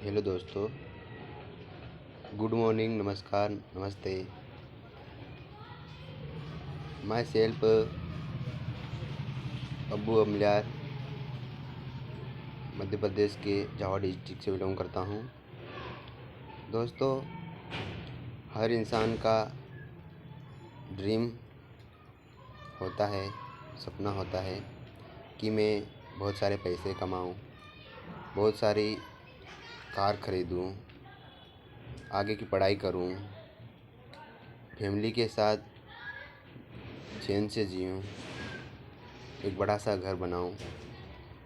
Hello दोस्तों, good morning, नमस्कार, नमस्ते। माई सेल्फ अब्बू अमलियार मध्य प्रदेश के जावा डिस्ट्रिक्ट से बिलोंग करता हूँ। दोस्तों, हर इंसान का ड्रीम होता है, सपना होता है कि मैं बहुत सारे पैसे कमाऊँ, बहुत सारी कार खरीदूँ, आगे की पढ़ाई करूँ, फैमिली के साथ चैन से जीऊँ, एक बड़ा सा घर बनाऊँ।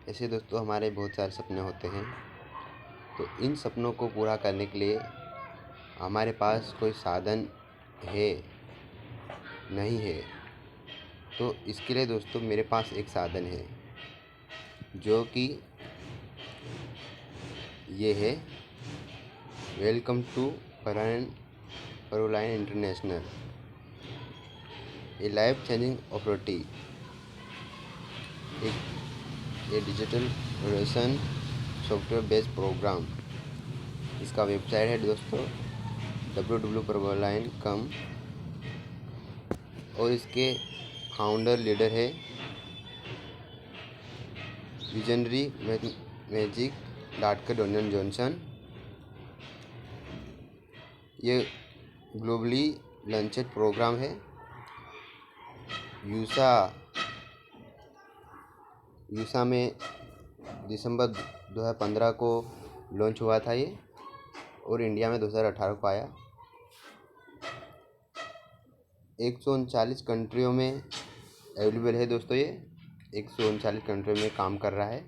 ऐसे दोस्तों हमारे बहुत सारे सपने होते हैं। तो इन सपनों को पूरा करने के लिए हमारे पास कोई साधन है नहीं है। तो इसके लिए दोस्तों मेरे पास एक साधन है जो कि ये है, welcome to Parvaline International, a life changing opportunity, एक digital revolution software based program. इसका वेबसाइट है दोस्तों www.parvaline.com और इसके फाउंडर लीडर है visionary magic doctor Donian Johnson. ये ग्लोबली लॉन्चेड प्रोग्राम है। यूसा में दिसंबर 2015 को लॉन्च हुआ था ये, और इंडिया में 2018 को आया। 139 कंट्रियों में अवेलेबल है दोस्तों। ये 139 कंट्रियों में काम कर रहा है।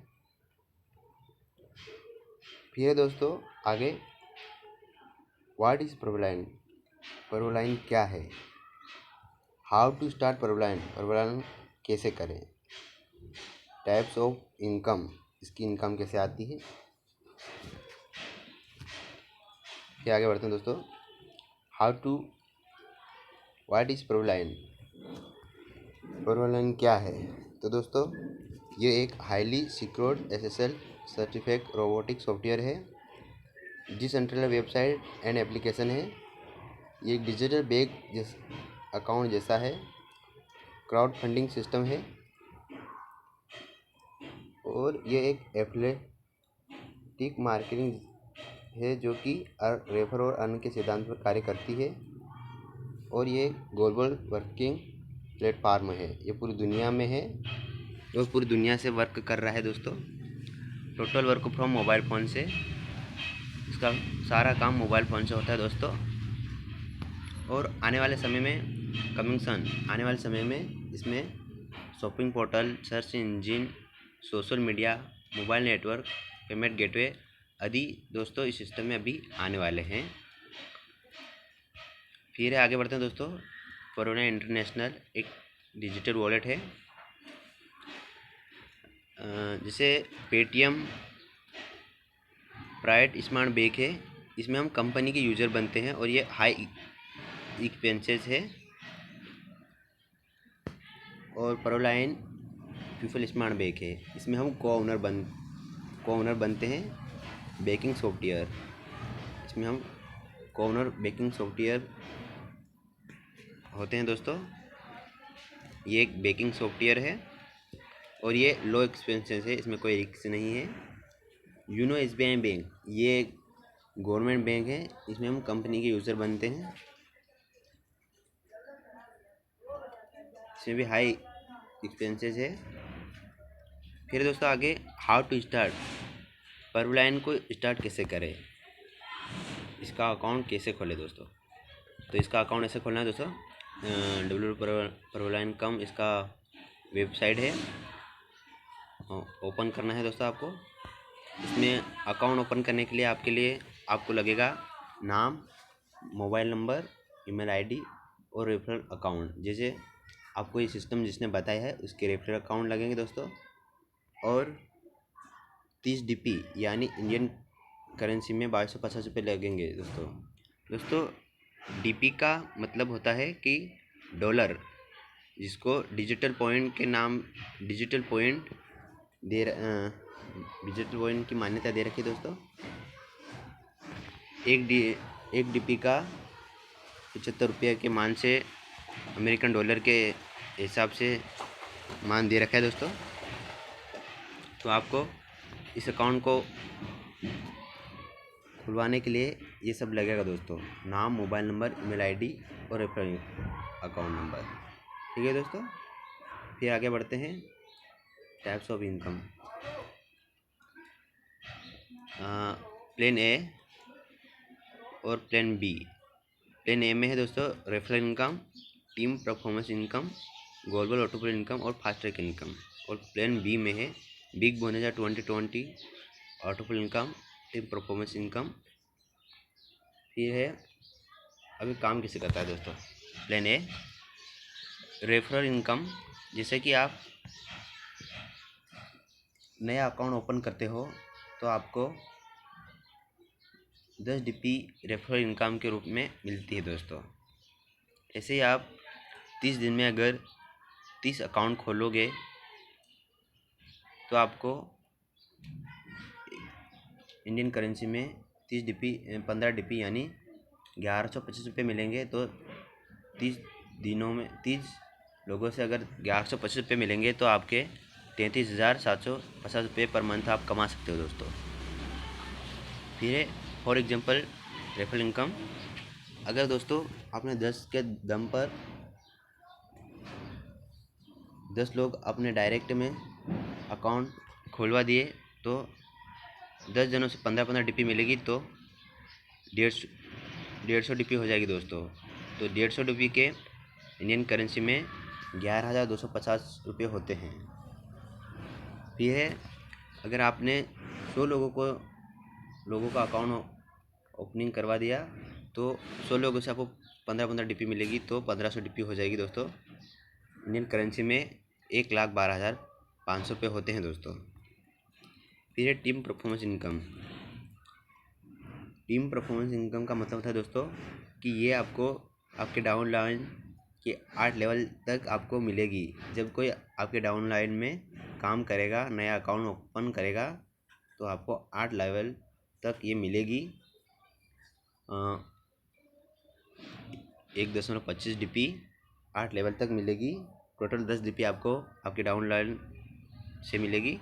फिर दोस्तों आगे, व्हाट इज़ परवलाइन, परवलाइन क्या है, हाउ टू स्टार्ट परवलाइन, परवलाइन कैसे करें, टाइप्स ऑफ इनकम, इसकी इनकम कैसे आती है। फिर आगे बढ़ते हैं दोस्तों, व्हाट इज़ परवलाइन, परवलाइन क्या है। तो दोस्तों ये एक highly secured SSL certified robotic software है, डिसेंट्रलाइज्ड वेबसाइट एंड एप्लीकेशन है। ये एक डिजिटल बैंक अकाउंट जैसा है, क्राउड फंडिंग सिस्टम है, और ये एक एथलेटिक मार्केटिंग है जो कि रेफर और अर्न के सिद्धांत पर कार्य करती है। और ये ग्लोबल वर्किंग प्लेटफार्म है, ये पूरी दुनिया में है और पूरी दुनिया से वर्क कर रहा है दोस्तों। Total work from mobile phone से, इसका सारा काम मोबाइल फ़ोन से होता है दोस्तों। और आने वाले समय में आने वाले समय में इसमें shopping portal, search engine, social media, mobile network, payment gateway आदि दोस्तों इस सिस्टम में अभी आने वाले हैं। फिर आगे बढ़ते हैं दोस्तों, परवलाइन इंटरनेशनल एक डिजिटल वॉलेट है, जिसे पेटीएम प्राइवेट स्मार्ट बैंक है। इसमें हम कंपनी के यूज़र बनते हैं और ये हाई एक्सपेंसेस है। और परवलाइन पीपल स्मार्ट बैंक है, इसमें हम को ओनर बनते हैं बेकिंग सॉफ्टवेयर। इसमें हम को ओनर बेकिंग सॉफ्टवेयर होते हैं दोस्तों। ये एक बेकिंग सॉफ्टवेयर है और ये लो एक्सपेंसेस है, इसमें कोई रिस्क नहीं है। यूनो एसबीआई बैंक, ये गवर्नमेंट बैंक है, इसमें हम कंपनी के यूज़र बनते हैं। इसमें भी हाई एक्सपेंसेस है। फिर दोस्तों आगे, हाउ टू स्टार्ट, परवलाइन को स्टार्ट कैसे करें, इसका अकाउंट कैसे खोलें दोस्तों। तो इसका अकाउंट ऐसे खोलना है दोस्तों, www.parvaline.com इसका वेबसाइट है, ओपन करना है दोस्तों आपको। इसमें अकाउंट ओपन करने के लिए आपको लगेगा नाम, मोबाइल नंबर, ईमेल आईडी और रेफरल अकाउंट। जैसे आपको ये सिस्टम जिसने बताया है उसके रेफरल अकाउंट लगेंगे दोस्तों। और 30 DP यानी इंडियन करेंसी में 2250 रुपये लगेंगे दोस्तों। DP का मतलब होता है कि डॉलर, जिसको डिजिटल पॉइंट की मान्यता दे रखी है दोस्तों। एक डीपी का 75 रुपये के मान से अमेरिकन डॉलर के हिसाब से मान दे रखा है दोस्तों। तो आपको इस अकाउंट को खुलवाने के लिए ये सब लगेगा दोस्तों, नाम, मोबाइल नंबर, ईमेल आईडी और रेफरल अकाउंट नंबर। ठीक है दोस्तों, फिर आगे बढ़ते हैं। टाइप्स ऑफ इनकम, प्लेन ए और प्लेन बी। प्लेन ए में है दोस्तों referral income, team performance income, global ऑटोपुल income और फास्ट ट्रैक इनकम। और प्लेन बी में है big bonus 2020, ऑटोपुल income, team performance income. फिर है अभी काम किसे करता है दोस्तों। प्लेन ए रेफरल इनकम, जैसे कि आप नया अकाउंट ओपन करते हो तो आपको 10 डीपी रेफरल इनकम के रूप में मिलती है दोस्तों। ऐसे ही आप 30 दिन में अगर 30 अकाउंट खोलोगे तो आपको इंडियन करेंसी में 15 डीपी यानी 1125 रुपये मिलेंगे। तो 30 दिनों में 30 लोगों से अगर 1125 रुपये मिलेंगे तो आपके 33,750 रुपये पर मंथ आप कमा सकते हो दोस्तों। फिर है फॉर एग्जांपल रेफरल इनकम। अगर दोस्तों आपने 10 के दम पर 10 लोग अपने डायरेक्ट में अकाउंट खुलवा दिए तो 10 जनों से 15-15 डीपी मिलेगी तो 150 डीपी हो जाएगी दोस्तों। तो 150 डीपी के इंडियन करेंसी में 11,250 रुपये होते हैं। फिर है अगर आपने 100 लोगों का अकाउंट ओपनिंग करवा दिया तो 100 लोगों से आपको 15-15 डीपी मिलेगी तो 1500 डीपी हो जाएगी दोस्तों। इंडियन करेंसी में 1,12,500 रुपये होते हैं दोस्तों। फिर है team performance income. Team performance income का मतलब होता है दोस्तों कि ये आपको आपके डाउनलाइन के 8 लेवल तक आपको मिलेगी। जब कोई आपके डाउनलाइन में काम करेगा, नया अकाउंट ओपन करेगा तो आपको 8 लेवल तक ये मिलेगी। 1.25 डीपी 8 लेवल तक मिलेगी। टोटल 10 डीपी आपको आपके डाउनलाइन से मिलेगी।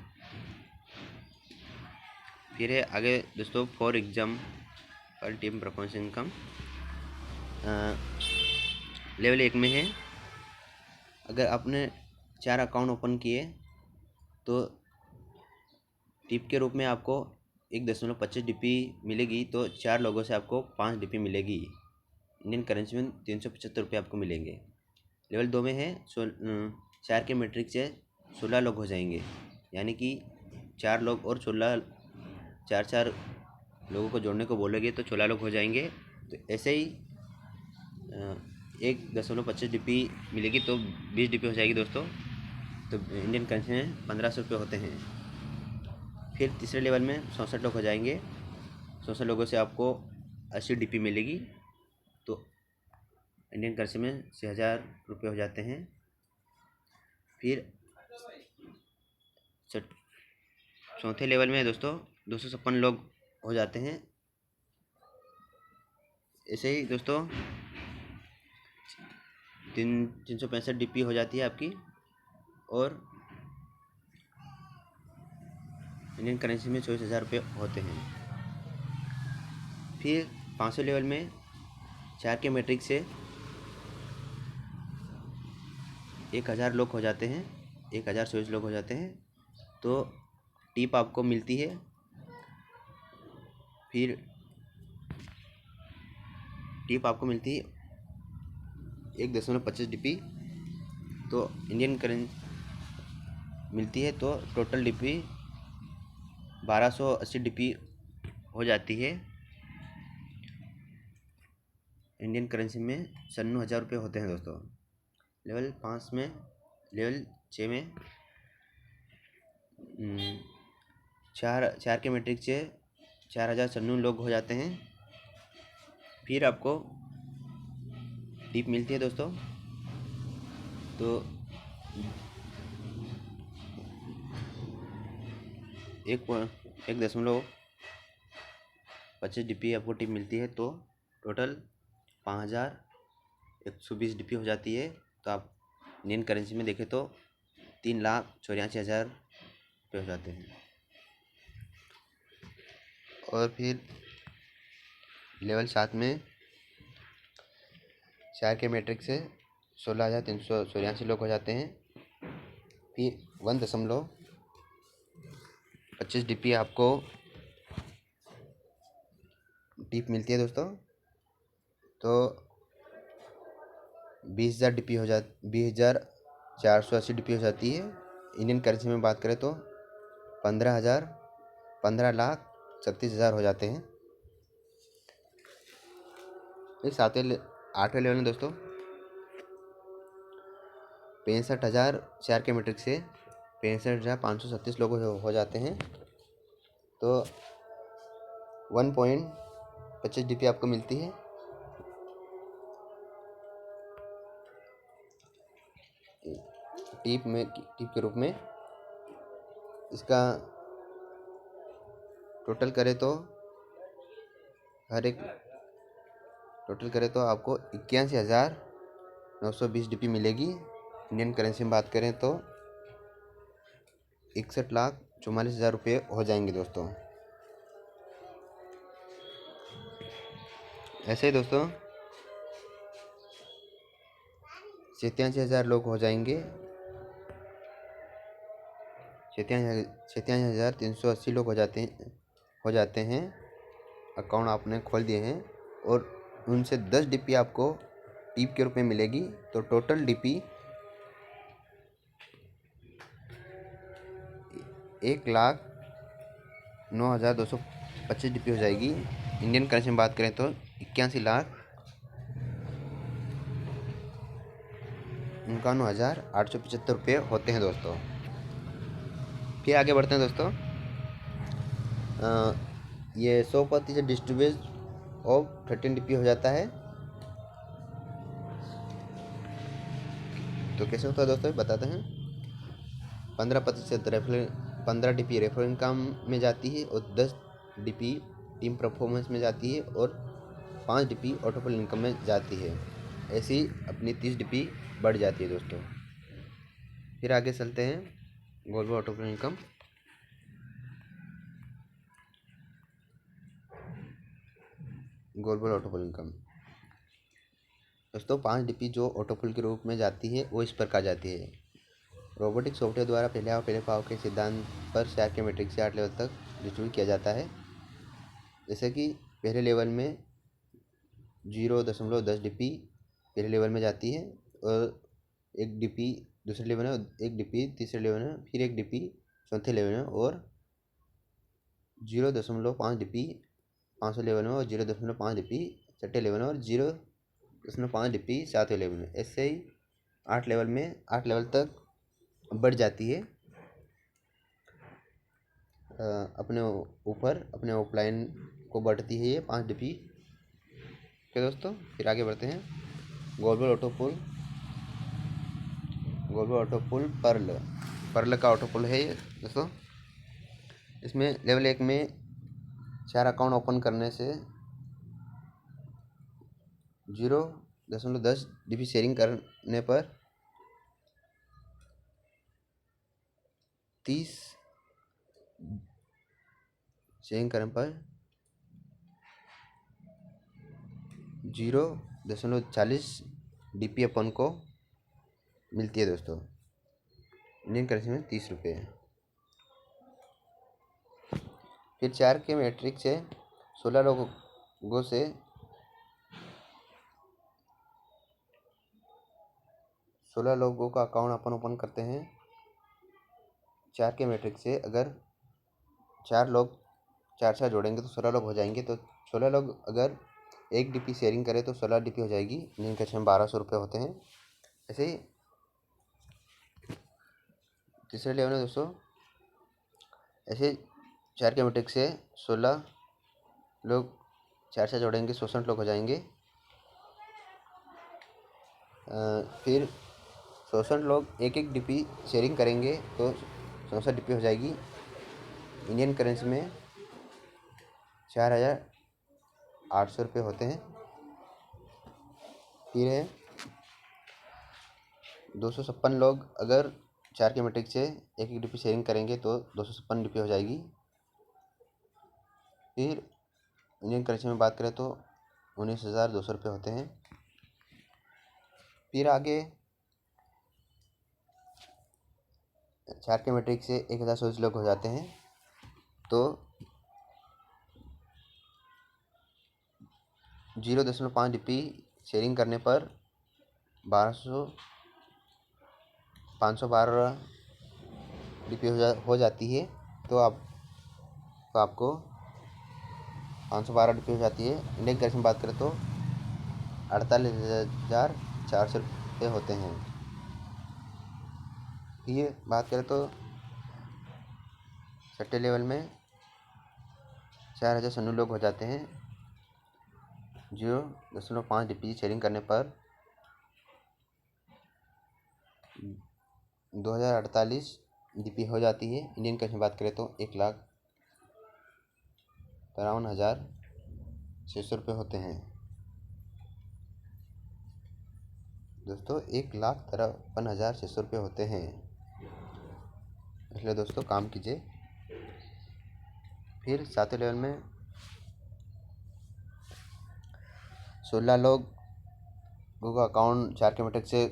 फिर है आगे दोस्तों for example team performance income level 1 में है। अगर आपने 4 अकाउंट ओपन किए तो टिप के रूप में आपको 1.25 डीपी मिलेगी तो 4 लोगों से आपको 5 डीपी मिलेगी। इंडियन करेंसी में 375 रुपये आपको मिलेंगे। लेवल 2 में है 4 के मैट्रिक से 16 लोग हो जाएंगे, यानी कि 4 लोग और 16 4 लोगों को जोड़ने को बोलोगे तो 16 लोग हो जाएंगे। तो ऐसे ही 1.25 डीपी मिलेगी तो 20 डीपी हो जाएगी दोस्तों। तो इंडियन करेंसी में 1500 रुपये होते हैं। फिर तीसरे लेवल में 64 लोग हो जाएंगे। 64 लोगों से आपको 80 डीपी मिलेगी तो इंडियन करेंसी में 6,000 रुपये हो जाते हैं। फिर चौथे लेवल में दोस्तों 256 लोग हो जाते हैं। ऐसे ही दोस्तों 365 डीपी हो जाती है आपकी और इंडियन करेंसी में 24,000 रुपये होते हैं। फिर 5वें लेवल में 4 के मैट्रिक से 1,000 लोग हो जाते हैं, 1,024 लोग हो जाते हैं तो टिप आपको मिलती है। फिर टिप आपको मिलती है 1.25 डीपी तो इंडियन करेंसी मिलती है तो टोटल डीपी 1280 डीपी हो जाती है। इंडियन करेंसी में 96,000 रुपये होते हैं दोस्तों। लेवल 6 में 4 के मैट्रिक से 4,096 लोग हो जाते हैं। फिर आपको टिप मिलती है दोस्तों तो 1.5 25 DP आपको टिप मिलती है तो टोटल 5120 DP हो जाती है। तो आप इंडियन करेंसी में देखें तो 3,84,000 रुपये हो जाते हैं। और फिर लेवल 7 में 4 के मैट्रिक से 16,384 लोग हो जाते हैं। फिर 1.25 DP आपको टिप मिलती है दोस्तों। तो 20,000 DP हो जा 20,480 DP हो जाती है। इंडियन करेंसी में बात करें तो 15,36,000 हो जाते हैं। इस 8वें लेवल में दोस्तों 65,000 4 के मैट्रिक से 65,537 लोग हो जाते हैं। तो 1.25 DP आपको मिलती है। टिप के रूप में इसका टोटल करें तो आपको 81,920 DP मिलेगी। इंडियन करेंसी में बात करें तो 61,44,000 रुपये हो जाएंगे दोस्तों। ऐसे ही दोस्तों 87,000 लोग हो जाएंगे। 87,380 लोग हो जाते हैं अकाउंट आपने खोल दिए हैं, और उनसे 10 DP आपको टिप के रूप में मिलेगी। तो टोटल DP 1,09,225 DP हो जाएगी। इंडियन करेंसी में बात करें तो 81,51,875 रुपये होते हैं दोस्तों। फिर आगे बढ़ते हैं दोस्तों। ये 100% डिस्ट्रीब्यूट ऑफ 13 DP हो जाता है। तो कैसे होता है दोस्तों बताते हैं। 15 DP रेफरल इनकम में जाती है, और 10 DP टीम परफॉर्मेंस में जाती है, और 5 DP ऑटोपल इनकम में जाती है। ऐसी अपनी 30 DP बढ़ जाती है दोस्तों। फिर आगे चलते हैं ग्लोबल ऑटोपल इनकम। ग्लोबल ऑटोपल इनकम दोस्तों 5 DP जो ऑटोपल के रूप में जाती है वो इस प्रकार जाती है। रोबोटिक सॉफ्टवेयर द्वारा पहले पाव के सिद्धांत पर 4 के मैट्रिक से 8 लेवल तक डिस्ट्रीब्यूट किया जाता है। जैसे कि पहले लेवल में 0.10 DP पहले लेवल में जाती है, और 1 DP दूसरे लेवल में, 1 DP तीसरे लेवल में, फिर 1 DP चौथे लेवल में, और 0.5 DP 500 लेवल में, और 0.5 DP छठे लेवल में, और 0.5 DP सातवें लेवल में। ऐसे ही 8 लेवल तक बढ़ जाती है अपने ऊपर, अपने ऑफलाइन को बढ़ती है ये 5 DP के दोस्तों। फिर आगे बढ़ते हैं ग्लोबल ऑटोपुल पर्ल का ऑटोपुल है ये दोस्तों। इसमें लेवल 1 में 4 अकाउंट ओपन करने से 0.10 DP शेयरिंग करने पर 30 शेयरिंग करने पर 0.40 DP अपन को मिलती है दोस्तों। इंडियन करेंसी में 30 रुपये है। फिर 4 के मैट्रिक से 16 लोगों से 16 लोगों का अकाउंट अपन ओपन करते हैं। 4 के मैट्रिक से अगर 4 लोग 4 जोड़ेंगे तो 16 लोग हो जाएंगे। तो 16 लोग अगर 1 DP शेयरिंग करें तो 16 DP हो जाएगी। इंडियन करेंसी में 1200 रुपये होते हैं। ऐसे ही तीसरे लेवल में दोस्तों ऐसे 4 के मैट्रिक से 16 लोग 4 जोड़ेंगे 64 लोग हो जाएंगे। फिर 64 लोग 1 DP शेयरिंग करेंगे तो 64 DP हो जाएगी। इंडियन करेंसी में 4,000 800 रुपये होते हैं। फिर है 256 लोग अगर 4 के मैट्रिक से एक एक DP शेयरिंग करेंगे तो 256 DP हो जाएगी। फिर इंडियन करेंसी में बात करें तो 19,200 रुपये होते हैं। फिर आगे 4 के मैट्रिक से 1,024 लोग हो जाते हैं तो 0.5 DP शेयरिंग करने पर 512 DP हो जाती है। तो आपको 512 DP हो जाती है। इंडियन करेंसी में बात करें तो 48,400 रुपये होते हैं। फिर बात करें तो छठे लेवल में 4,096 लोग हो जाते हैं। 0.5 DP शेयरिंग करने पर 2,048 DP हो जाती है। इंडियन करेंसी में बात करें तो 1,53,600 रुपये होते हैं। दोस्तों 1,53,600 रुपये होते हैं। इसलिए दोस्तों काम कीजिए। फिर 7वें लेवल में 16 लोगों का अकाउंट 4 के मैट्रिक से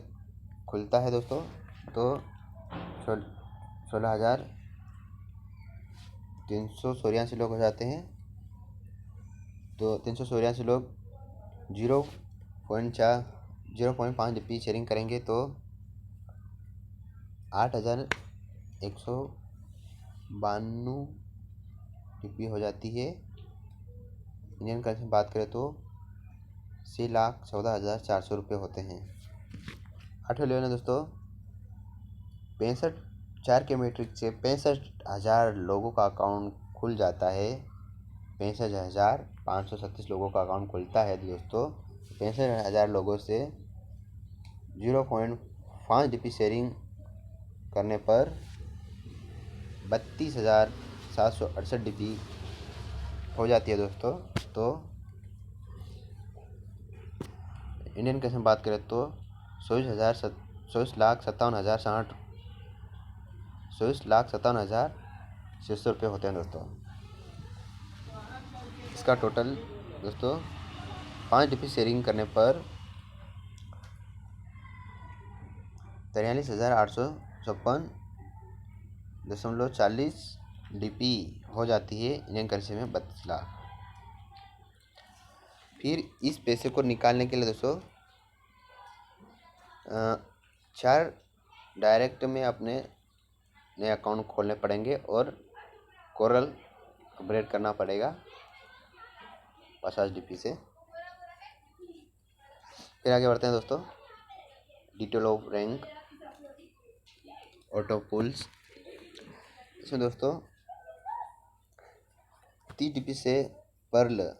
खुलता है दोस्तों, तो 16,384 लोग हो जाते हैं। तो 384 लोग 0.5 DP शेयरिंग करेंगे तो 8,192 DP हो जाती है। इंडियन करेंसी में बात करें तो 6,14,400 रुपये होते हैं। 8वें लेवल में दोस्तों 4 के मैट्रिक से 65,000 लोगों का अकाउंट खुल जाता है। 65,537 लोगों का अकाउंट खुलता है दोस्तों। 65,000 लोगों से 0.5 DP शेयरिंग करने पर 32,768 DP हो जाती है दोस्तों। तो इंडियन करेंसी में बात करें तो 24,57,600 रुपये होते हैं दोस्तों। इसका टोटल दोस्तों 5 DP शेयरिंग करने पर 43,856.40 DP हो जाती है। इंडियन करेंसी में 32 लाख। फिर इस पैसे को निकालने के लिए दोस्तों 4 डायरेक्ट में अपने नए अकाउंट खोलने पड़ेंगे और कोरल अपग्रेड करना पड़ेगा 50 DP से। फिर आगे बढ़ते हैं दोस्तों। Detail of rank auto pools. इसमें दोस्तों 30 DP से पर्ल,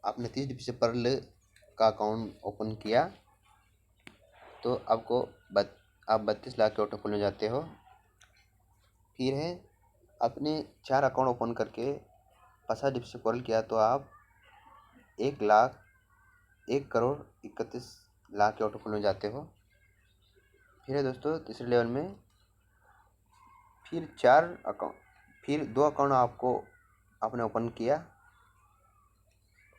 आपने 30 DP से पर्ल का अकाउंट ओपन किया तो आप 32 लाख के ऑटो पुल में जाते हो। फिर है अपने 4 अकाउंट ओपन करके 50 DP से पर्ल किया तो आप 1,31,31,00,000 के ऑटो पुल में जाते हो। फिर है दोस्तों तीसरे लेवल में फिर 2 अकाउंट आपने ओपन किया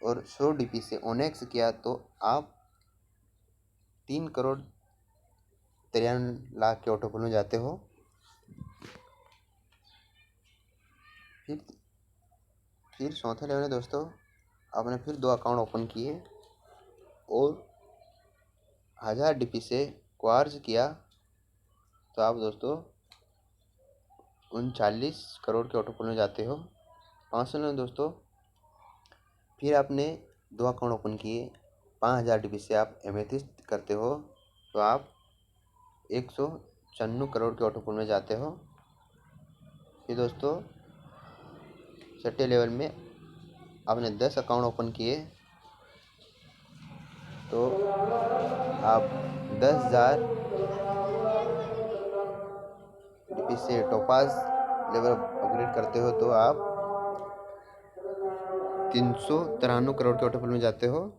और 100 DP से ओनेक्स किया तो आप 3,93,00,000 के ऑटो पुल में जाते हो। फिर चौथे लेवल में दोस्तों आपने फिर 2 अकाउंट ओपन किए और 1000 DP से क्वार्ज किया तो आप दोस्तों 39 करोड़ के ऑटो पुल में जाते हो। 500 में दोस्तों फिर आपने 2 अकाउंट ओपन किए, 5,000 DP से आप एमेथिस्ट करते हो तो आप 194 करोड़ के ऑटो पुल में जाते हो। फिर दोस्तों छठे लेवल में आपने 10 अकाउंट ओपन किए तो आप 10,000 DP से टोपाज लेवल अपग्रेड करते हो तो आप 393 करोड़ के ऑटोफिल में जाते हो।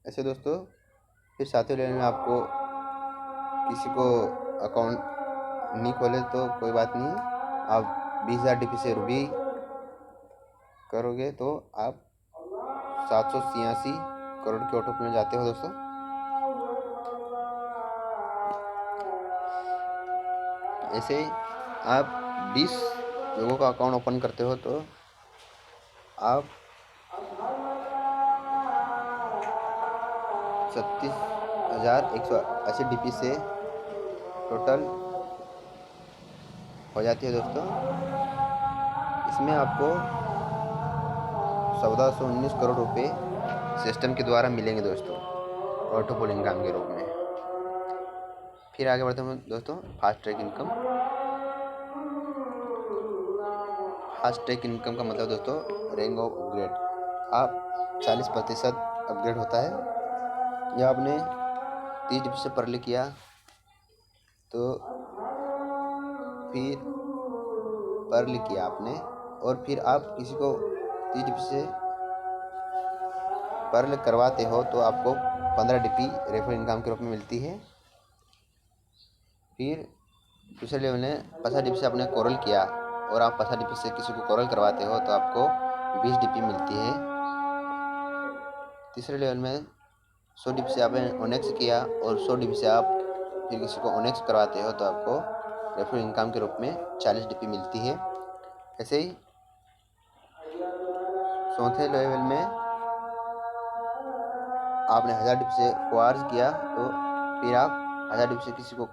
ऐसे दोस्तों फिर 7वें लेवल में आपको किसी को अकाउंट नहीं खोले तो कोई बात नहीं, आप 20,000 DP से रूबी करोगे तो आप 786 करोड़ के ऑटोफिल में जाते हो दोस्तों। ऐसे ही आप 20 लोगों का अकाउंट ओपन करते हो तो आप 36,180 DP से टोटल हो जाती है दोस्तों। इसमें आपको 1419 करोड़ रुपए सिस्टम के द्वारा मिलेंगे दोस्तों, ऑटोफिल इनकम के रूप में। फिर आगे बढ़ते हैं दोस्तों, fast track income. Fast track income का मतलब दोस्तों रैंक ऑफ अपग्रेड। आप 40% अपग्रेड होता है। या आपने 30 DP से परले किया तो फिर परले किया आपने, और फिर आप किसी को 30 DP से परले करवाते हो तो आपको 15 DP रेफर इनकम के रूप में मिलती है। फिर दूसरे लेवल में 50 DP से आपने कोरल किया और आप 50 DP से किसी को कोरल करवाते हो तो आपको 20 DP मिलती है। तीसरे लेवल में 100 DP से आपने ओनेक्स किया और 100 DP से आप फिर किसी को ओनेक्स करवाते हो तो आपको रेफर इनकम के रूप में 40 DP मिलती है। ऐसे ही चौथे लेवल में आपने 1000 DP से क्वार्ज किया तो फिर आप 1000 DP से किसी को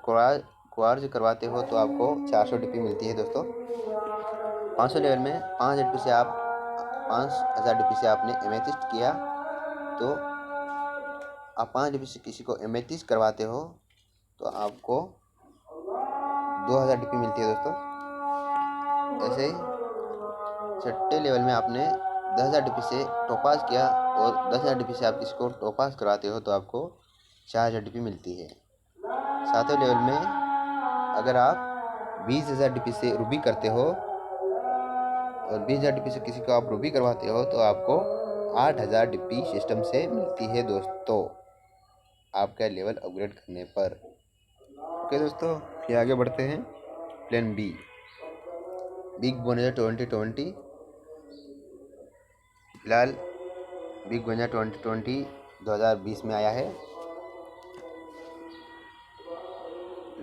क्वार्ज करवाते हो तो आपको 400 DP मिलती है दोस्तों। 500 लेवल में 5000 DP से आप 5000 DP से आपने एमेथिस्ट किया तो आप 5 DP से किसी को एमेथिस्ट करवाते हो तो आपको 2000 DP मिलती है दोस्तों। ऐसे ही छठे लेवल में आपने 10,000 DP से टोपास किया और 10,000 DP से आप किसी को टोपास कराते हो तो आपको 4,000 DP मिलती है। 7वें लेवल में अगर आप 20,000 DP से रूबी करते हो और 20,000 DP से किसी को आप रूबी करवाते हो तो आपको 8,000 DP सिस्टम से मिलती है दोस्तों, आपका लेवल अपग्रेड करने पर। ओके दोस्तों, फिर आगे बढ़ते हैं। Plan B, big bonus 2020। फिलहाल बिग बोनस 2020 2020 में आया है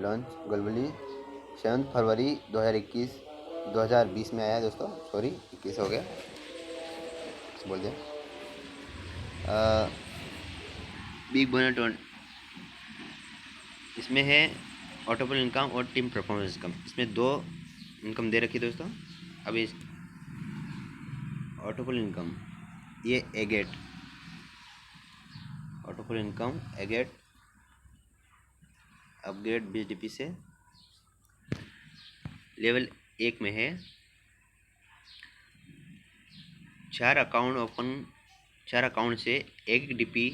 लॉन्च ग्लोबली। 7 फरवरी 2020 में आया है दोस्तों, सॉरी 21 हो गया बोल दिया। बिग बोनस इसमें है ऑटोफिल इनकम और टीम परफॉर्मेंस इनकम। इसमें 2 इनकम दे रखी है दोस्तों। अभी ऑटोफिल इनकम ये agate, autofill income agate upgrade 20 DP से लेवल 1 में है। 4 अकाउंट से 1 DP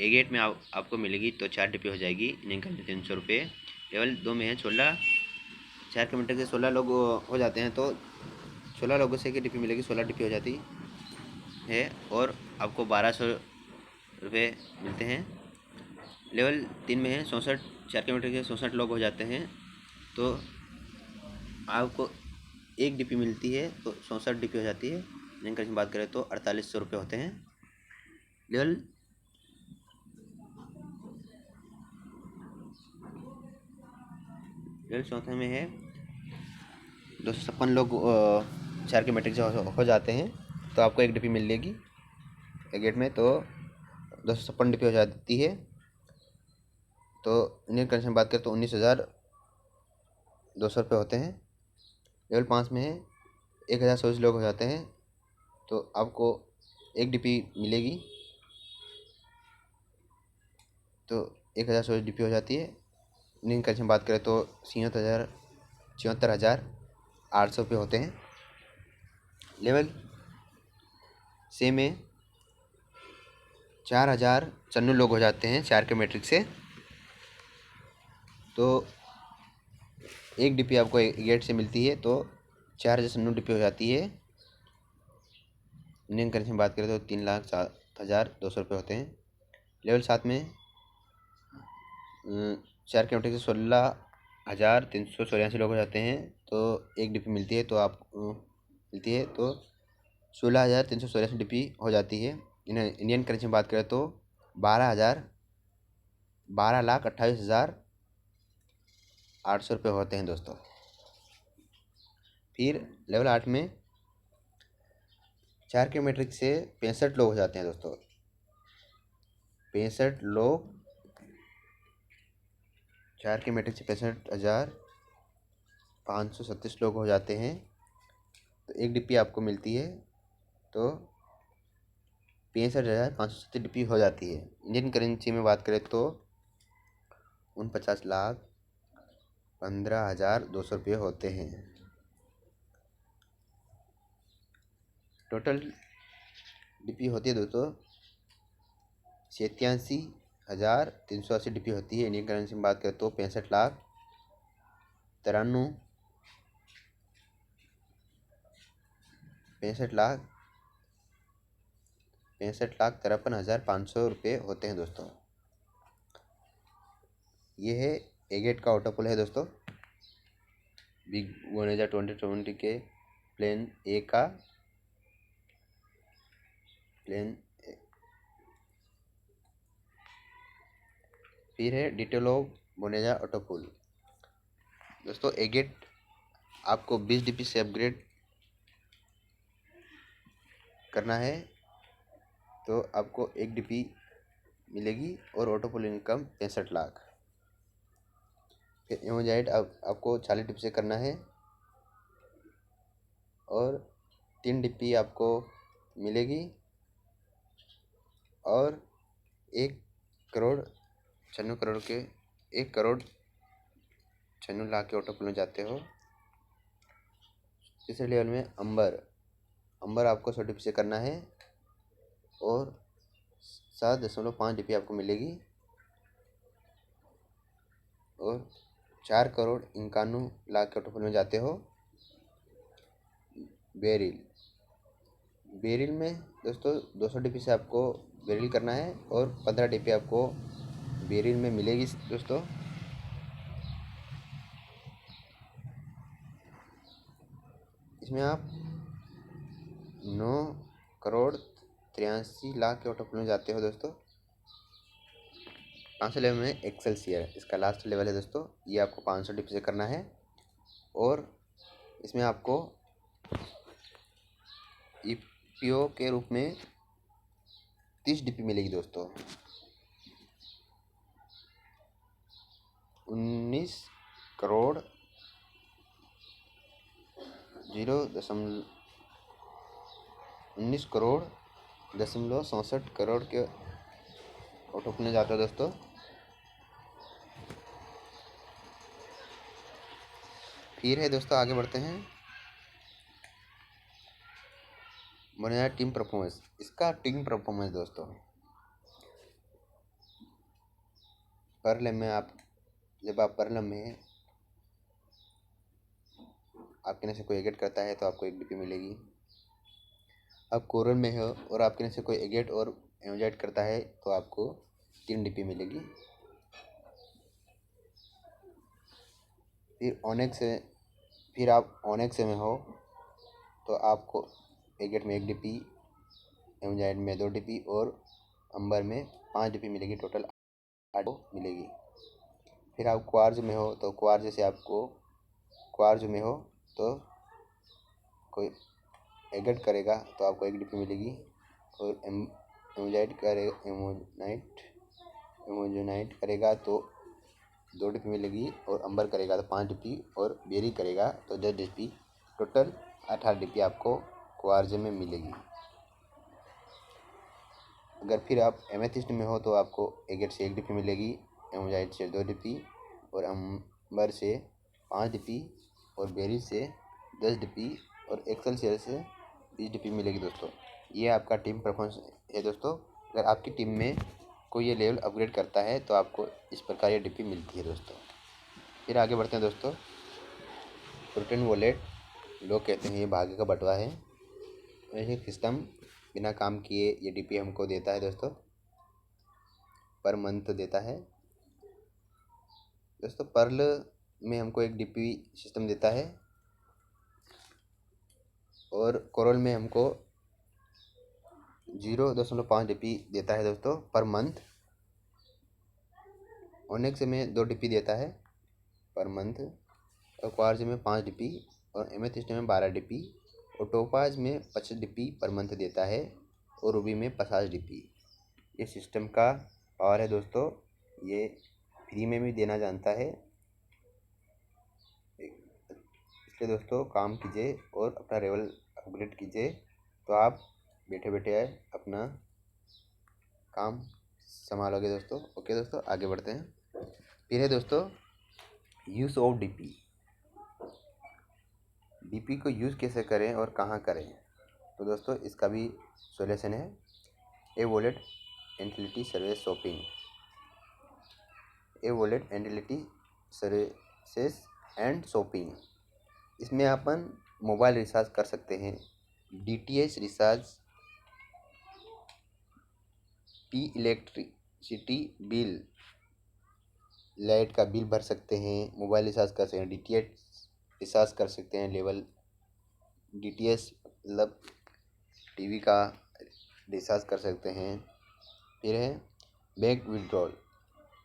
एगेट में आपको मिलेगी तो 4 DP हो जाएगी इनकम 300 रुपये। लेवल 2 में है 16, 4 किलोमीटर से 16 लोग हो जाते हैं तो 16 लोगों से 1 DP मिलेगी, 16 DP हो जाती है और आपको 1200 रुपये मिलते हैं। लेवल 3 में है 64, 4 किलोमीटर के 64 लोग हो जाते हैं तो आपको 1 DP मिलती है तो 64 DP हो जाती है। इनकम की बात करें तो 4800 रुपये होते हैं। लेवल चौथे में है 256 लोग 4 किलोमीटर से हो जाते हैं तो आपको 1 DP मिलेगी एगेट में, तो 256 DP हो जाती है। तो इंडियन करेंसी में बात करें तो 19,200 रुपये होते हैं। लेवल 5 में है 1,024 लोग हो जाते हैं तो आपको 1 DP मिलेगी, तो 1,024 DP हो जाती है। इंडियन करेंसी में बात करें तो 74,800 रुपये होते हैं। लेवल से में 4,094 लोग हो जाते हैं 4 के मैट्रिक से, तो 1 DP आपको गेट से मिलती है तो 4,094 DP हो जाती है। इंडियन करेंसी में बात करें तो 3,07,200 रुपये होते हैं। लेवल 7 में 4 किलोमीटर से 16,384 लोग हो जाते हैं तो एक डीपी मिलती है, तो 16,384 डीपी हो जाती है। इंडियन करेंसी में बात करें तो 12,28,800 रुपये होते हैं दोस्तों। फिर लेवल 8 में 4 किलोमीटर से 65 लोग हो जाते हैं दोस्तों। 65 लोग 4 किलोमीटर से 65,537 लोग हो जाते हैं तो एक डीपी आपको मिलती है, तो 65,537 डीपी हो जाती है। इंडियन करेंसी में बात करें तो 49,15,200 रुपये होते हैं। टोटल डीपी होती है दोस्तों 87,380 डीपी होती है। इंडियन करेंसी में बात करें तो 65,53,500 रुपये होते हैं दोस्तों। ये है एगेट का ऑटो पुल है दोस्तों, बिग बोनेजा 2020 के प्लेन ए का फिर है डिटेल ऑफ बोनेजा ऑटो पुल। दोस्तों एगेट आपको 20 डीपी से अपग्रेड करना है तो आपको एक डीपी मिलेगी और ऑटो पुल इनकम 65 लाख। फिर एमोजाइट आपको 40 डीपी से करना है और 3 डीपी आपको मिलेगी और 1,96,96 लाख के ऑटो पुल में जाते हो। तीसरे लेवल में अंबर आपको 100 डीपी से करना है और 7.5 डीपी आपको मिलेगी और 4,91,00,000 के ऑटो पुल में जाते हो। बेरिल में दोस्तों 200 डीपी से आपको बेरिल करना है और 15 डीपी आपको बेरिल में मिलेगी दोस्तों। इसमें आप 9,83,00,000 के ऑटो पुल में जाते हो दोस्तों। 500 लेवल में एक्सेलसियर इसका लास्ट लेवल है दोस्तों। ये आपको 500 डीपी से करना है और इसमें आपको ईपीओ के रूप में 30 डीपी मिलेगी दोस्तों। 19,67 करोड़ के ऑटो पुल में जाता है दोस्तों। फिर है दोस्तों आगे बढ़ते हैं बोनेजा टीम परफॉर्मेंस। इसका टीम परफॉर्मेंस दोस्तों परलम में जब आप परलम में आपके ने से कोई एगेट करता है तो आपको एक डीपी मिलेगी। आप कोरल में हो और आपके ने से कोई एगेट और एमोजाइट करता है तो आपको 3 डीपी मिलेगी। फिर आप ऑनेक्स में हो तो आपको एगेट में 1 डीपी, एमोजाइट में 2 डीपी और अंबर में 5 डीपी मिलेगी। टोटल 8 मिलेगी। फिर आप क्वार्ज में हो तो क्वार्ज में हो तो कोई एगेट करेगा तो आपको 1 डीपी मिलेगी और एमोजोनाइट करेगा तो 2 डीपी मिलेगी और अंबर करेगा तो 5 डीपी और बेरी करेगा तो 10 डीपी। टोटल 18 डीपी आपको क्वार्ज में मिलेगी। अगर फिर आप एमेथिस्ट में हो तो आपको एगेट से 1 डीपी मिलेगी, एमोजाइट से 2 डीपी और अंबर से 5 डीपी और बेरी से 10 डीपी और एक्सेलसियर से 20 डीपी मिलेगी दोस्तों। ये आपका टीम परफॉर्मेंस है दोस्तों। अगर आपकी टीम में कोई ये लेवल अपग्रेड करता है तो आपको इस प्रकार ये डीपी मिलती है दोस्तों। फिर आगे बढ़ते हैं दोस्तों। प्रोटेन वॉलेट लोग कहते हैं ये भाग्य का बटवा है। ये सिस्टम बिना काम किए ये डीपी हमको देता है दोस्तों, पर मंथ देता है दोस्तों। पर्ल में हमको एक डीपी सिस्टम देता है और कोरल में हमको 0.5 डीपी देता है दोस्तों पर मंथ। ओनेक्स में 2 डीपी देता है पर मंथ, और क्वार्ज में 5 डीपी, और एमेथिस्ट में 12 डीपी, और टोपाज में 25 डीपी पर मंथ देता है, और रूबी में 50 डीपी। ये सिस्टम का पावर है दोस्तों, ये फ्री में भी देना जानता है। इसलिए दोस्तों काम कीजिए और अपना लेवल अपग्रेड कीजिए, तो आप बैठे बैठे अपना काम संभालोगे दोस्तों। ओके दोस्तों, आगे बढ़ते हैं। फिर है दोस्तों यूज़ ऑफ डीपी। डीपी को यूज़ कैसे करें और कहाँ करें, तो दोस्तों इसका भी सॉल्यूशन है। ए wallet entity service shopping, A wallet entity services and shopping. इसमें अपन मोबाइल रिचार्ज कर सकते हैं, DTH recharge, electricity bill, light का बिल भर सकते हैं, मोबाइल रिचार्ज कर सकते हैं, डीटीएच रिचार्ज कर सकते हैं, लेवल डीटीएच मतलब टीवी का रिचार्ज कर सकते हैं। फिर है बैंक विड्रॉल,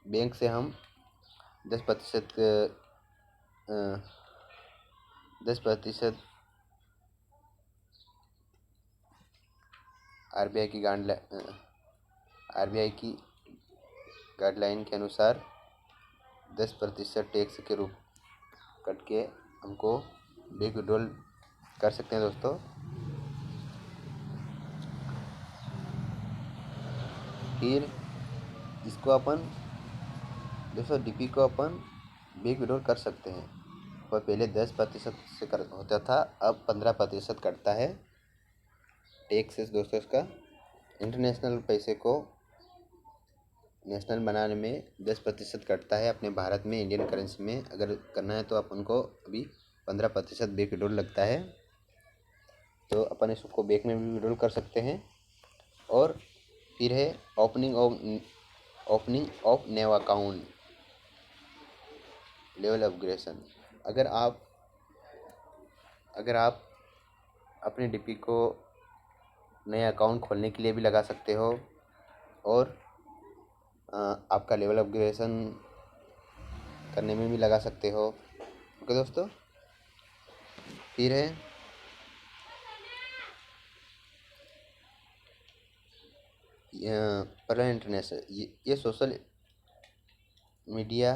बैंक से हम 10% आरबीआई की गाइडलाइन के अनुसार 10% टैक्स के रूप कट के हमको बैंक विड्रॉल कर सकते हैं दोस्तों। फिर इसको अपन दोस्तों डीपी को अपन बैंक विड्रॉल कर सकते हैं, पर पहले 10% से होता था, अब 15% कटता है टैक्स दोस्तों इसका। इंटरनेशनल पैसे को नेशनल बनाने में 10% कटता है अपने भारत में, इंडियन करेंसी में अगर करना है तो अपन को अभी 15% बैंक विड्रॉल लगता है, तो अपन इसको बैंक में भी विड्रॉल कर सकते हैं। और फिर है opening of new account, level upgradation. अगर आप अपने डीपी को नया अकाउंट खोलने के लिए भी लगा सकते हो, और आपका लेवल अपग्रेडेशन करने में भी लगा सकते हो। ओके दोस्तों, फिर है पर्ल इंटरनेशनल, ये सोशल मीडिया,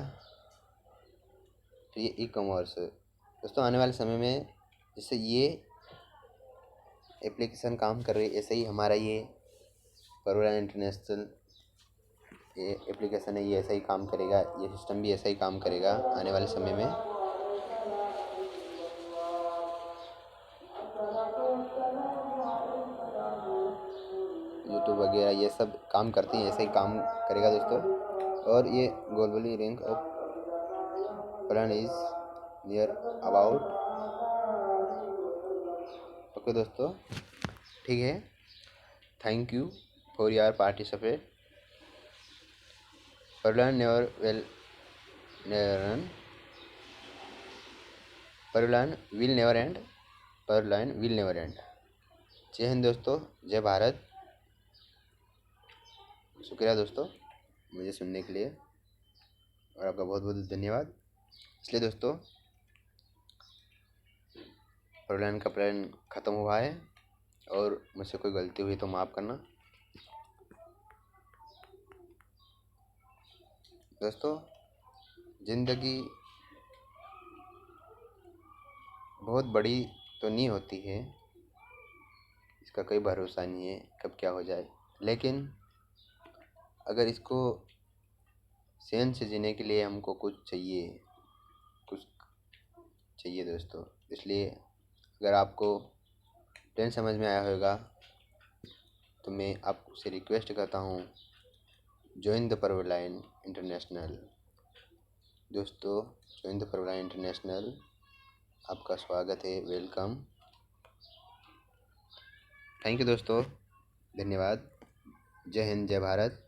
ये ई कॉमर्स दोस्तों। आने वाले समय में जैसे ये एप्लीकेशन काम कर रही है, ऐसे ही हमारा ये पर्ल इंटरनेशनल ये एप्लीकेशन है, ये ऐसा ही काम करेगा, ये सिस्टम भी ऐसा ही काम करेगा आने वाले समय में। यूट्यूब वगैरह ये सब काम करती हैं, ऐसे ही काम करेगा दोस्तों। और ये globally rank of plan is near about. Okay दोस्तों, ठीक है, thank you for your participate. Pearl never will never end. जय हिंद दोस्तों, जय भारत। शुक्रिया दोस्तों मुझे सुनने के लिए, और आपका बहुत बहुत धन्यवाद। इसलिए दोस्तों पर्ल का प्लान ख़त्म हुआ है, और मुझसे कोई गलती हुई तो माफ़ करना दोस्तों। ज़िंदगी बहुत बड़ी तो नहीं होती है, इसका कोई भरोसा नहीं है कब क्या हो जाए, लेकिन अगर इसको चैन से जीने के लिए हमको कुछ चाहिए दोस्तों। इसलिए अगर आपको प्लान समझ में आया होगा तो मैं आपसे रिक्वेस्ट करता हूँ, ज्वाइन द पर्ल इंटरनेशनल दोस्तों। ज्वाइन द पर्ल इंटरनेशनल, आपका स्वागत है, वेलकम। थैंक यू दोस्तों। धन्यवाद। जय हिंद, जय भारत।